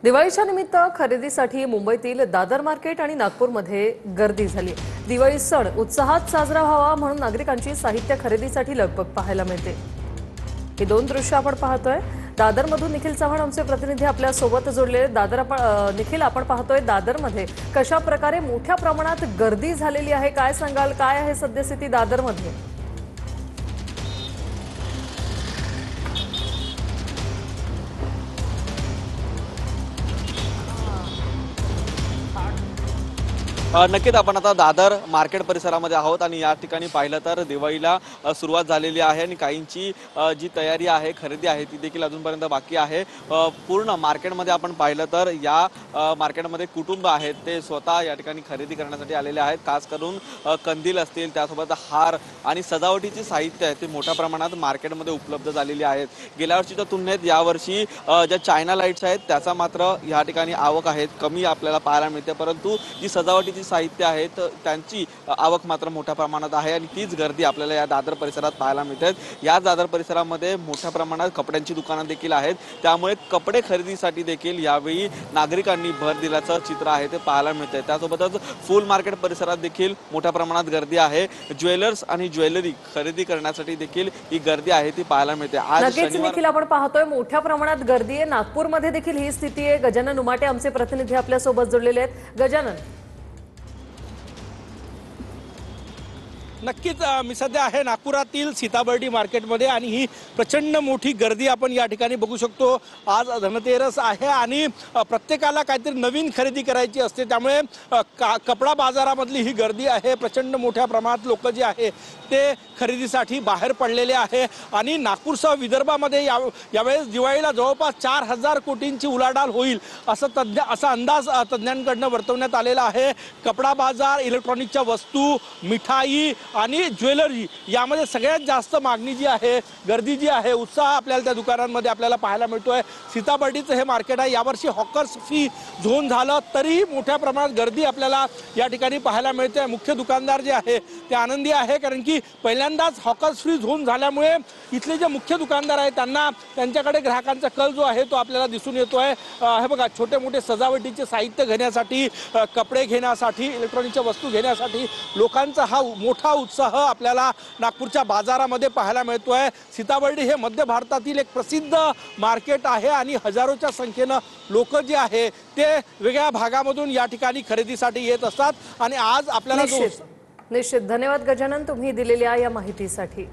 दिवाळीच्या निमित्त खरेदीसाठी मुंबईतील दादर मार्केट आणि नागपूरमध्ये गर्दी झाली। दिवाळी सण उत्साहात साजरा व्हावा म्हणून नागरिकांची साहित्य खरेदीसाठी लगबग पाहायला मिळते। ही दोन दृश्य आपण पाहतोय। दादरमधून निखिल चव्हाण आमचे प्रतिनिधी आपल्या सोबत जोडले। निखिल, आपण पाहतोय दादरमध्ये कशा प्रकारे मोठ्या प्रमाणात गर्दी झालेली आहे, काय सांगाल, काय आहे सद्यस्थिती दादरमध्ये? नक्कीच आपण आता दादर मार्केट परिसरामध्ये आहोत आणि या ठिकाणी पाहिलं तर दिवाळीला सुरुवात झालेली आहे आणि काहींची जी तयारी आहे, खरेदी आहे ती देखील अजूनपर्यंत बाकी आहे। पूर्ण मार्केटमध्ये आपण पाहिलं तर या मार्केटमध्ये कुटुंब आहेत ते स्वतः या ठिकाणी खरेदी करण्यासाठी आलेले आहेत। खास करून कंदील असतील, त्यासोबत हार आणि सजावटीचे साहित्य आहे ते मोठ्या प्रमाणात मार्केटमध्ये उपलब्ध झालेली आहेत। गेल्या वर्षीच्या तुलनेत यावर्षी ज्या चायना लाईट्स आहेत त्याचा मात्र या ठिकाणी आवक आहे कमी आपल्याला पाहायला मिळते, परंतु जी सजावटीची साहित्य आहेत त्यांची आवक मात्र मोठ्या प्रमाणात आहे आणि तीच गर्दी आपल्याला या दादर परिसरात पाहायला मिळते। या दादर परिसरामध्ये मोठ्या प्रमाणात कपड्यांची दुकानं देखील आहेत, त्यामुळे कपडे खरेदीसाठी देखील यावेळी नागरिकांनी भर दिल्याचं चित्र आहे ते पाहायला मिळते। त्यासोबतच फुल मार्केट परिसरात देखील मोठ्या प्रमाणात गर्दी आहे। ज्वेलर्स आणि ज्वेलरी खरेदी करण्यासाठी देखील ही गर्दी आहे ती पाहायला मिळते। आज निखिल, आपण पाहतोय मोठ्या प्रमाणात गर्दी आहे। नागपूरमध्ये देखील ही स्थिती आहे। गजानन उमाटे आमचे प्रतिनिधी आपल्या सोबत जोडलेले आहेत। गजानन, नक्कीच मी सध्या आहे नागपुरातील सीताबर्डी मार्केटमध्ये आणि ही प्रचंड मोठी गर्दी आपण या ठिकाणी बघू शकतो। आज धनतेरस आहे आणि प्रत्येकाला काहीतरी नवीन खरेदी करायची असते, त्यामुळे कपडा बाजारामधली ही गर्दी आहे। प्रचंड मोठ्या प्रमाणात लोक जे आहे ते खरेदीसाठी बाहेर पडलेले आहे आणि नागपूरसह विदर्भामध्ये यावेळेस दिवाळीला जवळपास 4000 कोटींची उलाढाल होईल असा अंदाज तज्ज्ञांकडून वर्तवण्यात आलेला आहे। कपडा बाजार, इलेक्ट्रॉनिकच्या वस्तू, मिठाई आणि ज्वेलरी यामध्ये सगळ्यात जास्त मागणी जी आहे, गर्दी जी आहे, उत्साह आपल्याला त्या दुकानांमध्ये आपल्याला पाहायला मिळतोय। सीताबर्डीचं हे मार्केट आहे, यावर्षी हॉकर्स फ्री झोन झालं तरीही मोठ्या प्रमाणात गर्दी आपल्याला या ठिकाणी पाहायला मिळते। मुख्य दुकानदार जे आहे ते आनंदी आहे, कारण की पहिल्यांदाच हॉकर्स फ्री झोन झाल्यामुळे इथले जे मुख्य दुकानदार आहेत त्यांना त्यांच्याकडे ग्राहकांचा कल जो आहे तो आपल्याला दिसून येतोय। हे बघा, छोटे मोठे सजावटीचे साहित्य घेण्यासाठी, कपडे घेण्यासाठी, इलेक्ट्रॉनिकच्या वस्तू घेण्यासाठी लोकांचा हा मोठा उत्साह आपल्याला नागपूरच्या बाजारामध्ये पाहायला मिळतोय। सीताबर्डी हे मध्य भारतातील एक प्रसिद्ध मार्केट आहे आणि हजारोच्या संख्येने लोक जे आहे ते वेगळ्या भागामधून या ठिकाणी खरेदीसाठी येत असतात आणि आज आपल्याला निश्चित धन्यवाद गजानन, तुम्ही दिलेल्या या माहितीसाठी।